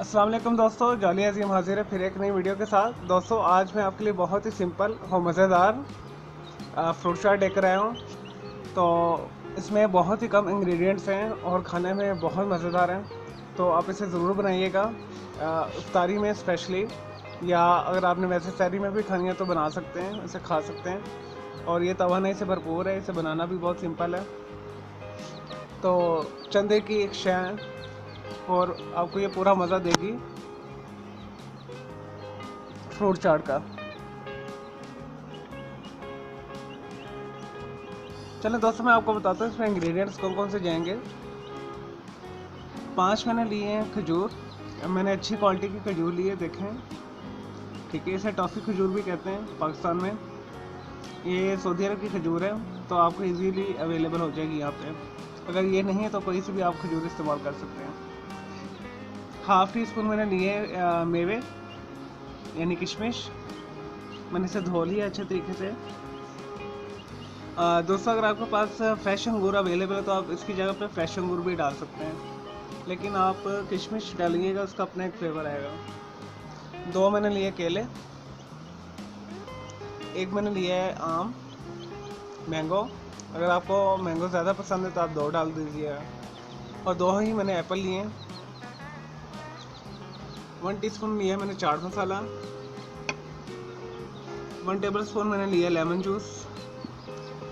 अस्सलाम वालेकुम दोस्तों, जाली अजीम हाजिर है फिर एक नई वीडियो के साथ। दोस्तों आज मैं आपके लिए बहुत ही सिंपल और मज़ेदार फ्रूट चाट लेकर आया हूँ। तो इसमें बहुत ही कम इंग्रेडिएंट्स हैं और खाने में बहुत मज़ेदार हैं। तो आप इसे ज़रूर बनाइएगा इफ्तारी में स्पेशली, या अगर आपने वैसे सहरी में भी खानी है तो बना सकते हैं, इसे खा सकते हैं। और ये तवानाई से भरपूर है, इसे बनाना भी बहुत सिंपल है। तो चंदे की एक शय है और आपको ये पूरा मज़ा देगी फ्रूट चाट का। चलें दोस्तों, मैं आपको बताता हूँ इसमें इंग्रेडिएंट्स कौन कौन से जाएंगे। 5 मैंने लिए हैं खजूर। मैंने अच्छी क्वालिटी की खजूर ली है, देखें, ठीक है। इसे टॉफ़ी खजूर भी कहते हैं पाकिस्तान में। ये सऊदी अरब की खजूर है, तो आपको इजीली अवेलेबल हो जाएगी यहाँ पे। अगर ये नहीं है तो कोई से भी आप खजूर इस्तेमाल कर सकते हैं। हाफ़ टी स्पून मैंने लिए मेवे यानी किशमिश। मैंने इसे धो लिया अच्छे तरीके से। दोस्तों अगर आपके पास फ्रेश अंगूर अवेलेबल है तो आप इसकी जगह पे फ्रेश अंगूर भी डाल सकते हैं, लेकिन आप किशमिश डालिएगा, उसका अपना एक फ्लेवर आएगा। 2 मैंने लिए केले, 1 मैंने लिया है आम मैंगो। अगर आपको मैंगो ज़्यादा पसंद है तो आप 2 डाल दीजिएगा। और 2 ही मैंने एप्पल लिए हैं। 1 टीस्पून लिया है मैंने चाट मसाला। 1 टेबल स्पून मैंने लिया लेमन जूस।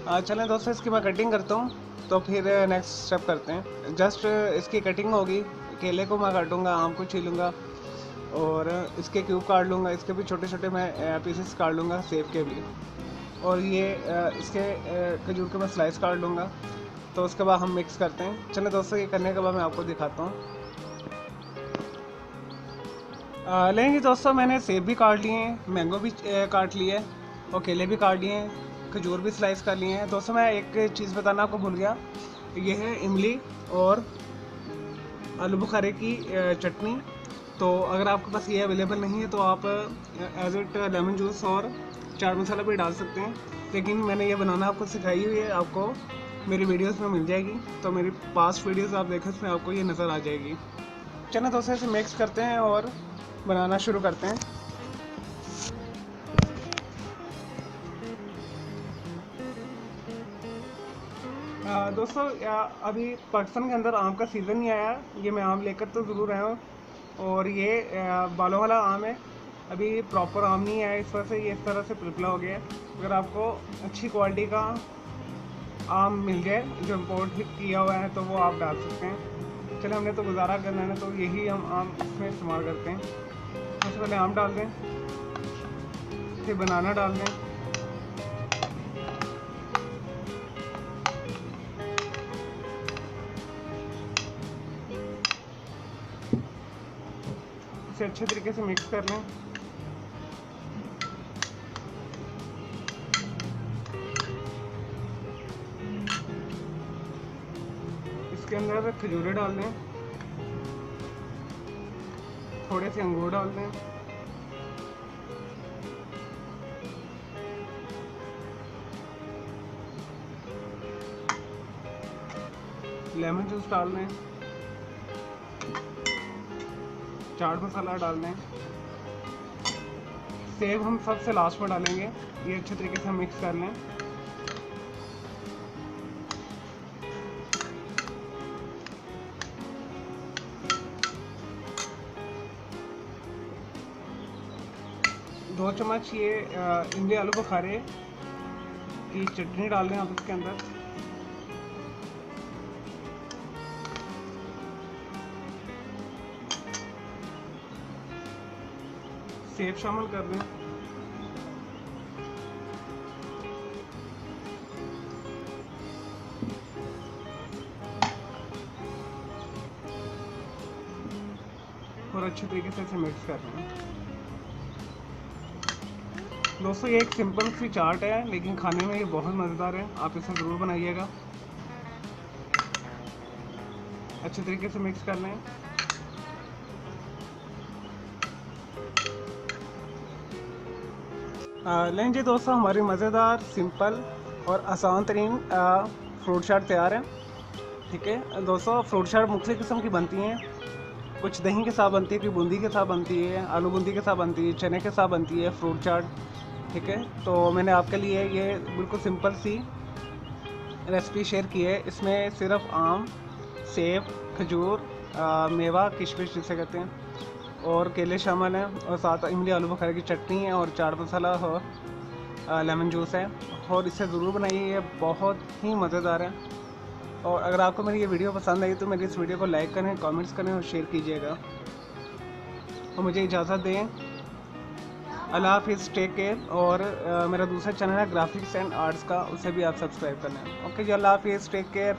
चलें दोस्तों, इसकी मैं कटिंग करता हूँ तो फिर नेक्स्ट स्टेप करते हैं। जस्ट इसकी कटिंग होगी, केले को मैं काटूँगा, आम को छीलूँगा और इसके क्यूब काट लूँगा। इसके भी छोटे छोटे मैं पीसेस काट लूँगा, सेब के भी। और ये इसके खजूर के मैं स्लाइस काट लूँगा। तो उसके बाद हम मिक्स करते हैं। चलें दोस्तों, ये करने के बाद मैं आपको दिखाता हूँ। लेंगे दोस्तों, मैंने सेब भी काट लिए हैं, मैंगो भी काट लिए और केले भी काट लिए हैं, खजूर भी स्लाइस कर लिए हैं। दोस्तों मैं एक चीज़ बताना आपको भूल गया, ये है इमली और आलू बुखारे की चटनी। तो अगर आपके पास ये अवेलेबल नहीं है तो आप एज इट लेमन जूस और चाट मसाला भी डाल सकते हैं, लेकिन मैंने ये बनाना आपको सिखाई हुई है, आपको मेरी वीडियोस में मिल जाएगी। तो मेरी पास्ट वीडियोस आप देखें, उसमें आपको ये नज़र आ जाएगी। चलिए दोस्तों, इसे मिक्स करते हैं और बनाना शुरू करते हैं। दोस्तों अभी पाकिस्तान के अंदर आम का सीज़न नहीं आया। ये मैं आम लेकर तो ज़रूर आया हूँ, और ये बालों वाला आम है, अभी प्रॉपर आम नहीं आया, इस वजह से ये इस तरह से पिलपिला हो गया है। अगर आपको अच्छी क्वालिटी का आम मिल जाए जो इम्पोर्ट किया हुआ है तो वो आप डाल सकते हैं। चलिए, हमने तो गुजारा करना है तो यही हम आम इसमें इस्तेमाल करते हैं। सबसे पहले आम डाल दें, फिर बनाना डाल दें, इसे अच्छे तरीके से मिक्स कर लें। इसके अंदर खजूरें डाल दें, थोड़े से अंगूर डाल दें, लेमन जूस डाल दें, चाट मसाला डाल दें। सेब हम सबसे लास्ट में डालेंगे। ये अच्छे तरीके से मिक्स कर लें। दो चम्मच ये इमली आलू बुखारे की चटनी डाल दें आप इसके अंदर। सेब शामिल कर दें। और अच्छे तरीके से इसे मिक्स कर दें। दोस्तों ये एक सिंपल सी चाट है, लेकिन खाने में ये बहुत मज़ेदार है। आप इसे ज़रूर बनाइएगा। अच्छे तरीके से मिक्स कर लें। लें जी दोस्तों, हमारी मज़ेदार, सिंपल और आसान तरीन फ्रूट चाट तैयार है। ठीक है दोस्तों, फ्रूट चाट मुख्तलिफ़ किस्म की बनती हैं। कुछ दही के साथ बनती है, कोई बूंदी के साथ बनती है, आलू बूंदी के साथ बनती है, चने के साथ बनती है, फ्रूट चाट। ठीक है, तो मैंने आपके लिए ये बिल्कुल सिंपल सी रेसिपी शेयर की है। इसमें सिर्फ आम, सेब, खजूर, मेवा, किशमिश जिसे कहते हैं, और केले शामिल हैं, और साथ इमली आलू बुखारे की चटनी है, और चाट मसाला और लेमन जूस है। और इसे ज़रूर बनाइए, ये बहुत ही मज़ेदार है। और अगर आपको मेरी ये वीडियो पसंद आई तो मेरी इस वीडियो को लाइक करें, कमेंट्स करें और शेयर कीजिएगा। और मुझे इजाज़त दें। अल्लाह हाफिज़, टेक केयर। और मेरा दूसरा चैनल है ग्राफिक्स एंड आर्ट्स का, उसे भी आप सब्सक्राइब कर लें। ओके जी, अल्लाह हाफिज़, टेक केयर।